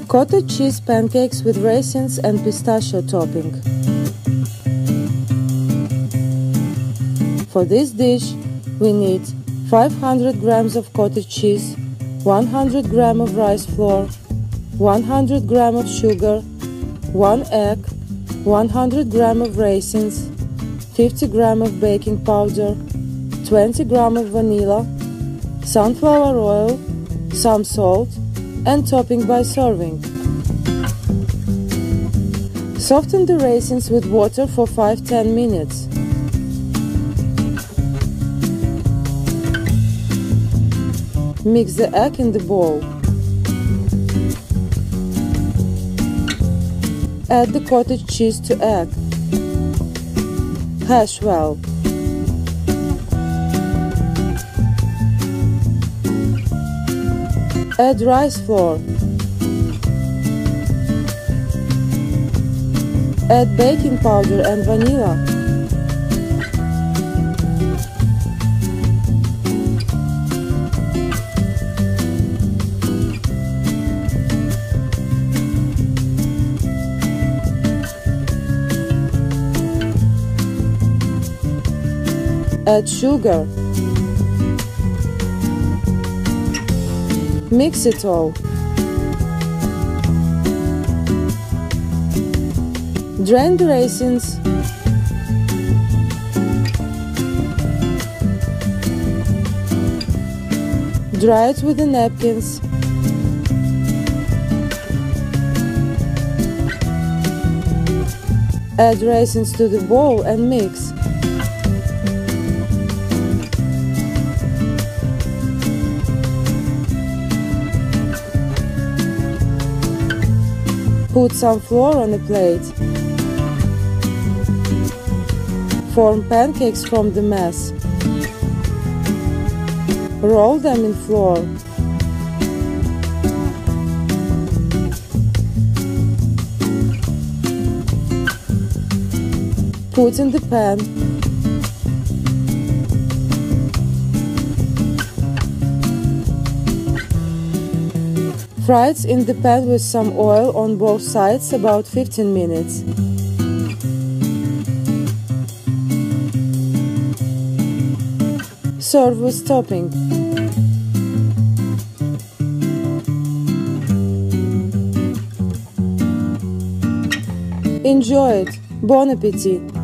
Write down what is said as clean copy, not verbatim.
Cottage cheese pancakes with raisins and pistachio topping. For this dish, we need 500 grams of cottage cheese, 100 grams of rice flour, 100 grams of sugar, 1 egg, 100 grams of raisins, 50 grams of baking powder, 20 grams of vanilla, sunflower oil, some salt, and topping by serving. Soften the raisins with water for 5–10 minutes. Mix the egg in the bowl. Add the cottage cheese to egg. Hash well. Add rice flour. Add baking powder and vanilla. Add sugar. Mix it all. Drain the raisins. Dry it with the napkins. Add raisins to the bowl and mix. Put some flour on a plate. Form pancakes from the mass. Roll them in flour. Put in the pan. Fry it in the pan with some oil on both sides about 15 minutes. Serve with topping. Enjoy it! Bon appétit!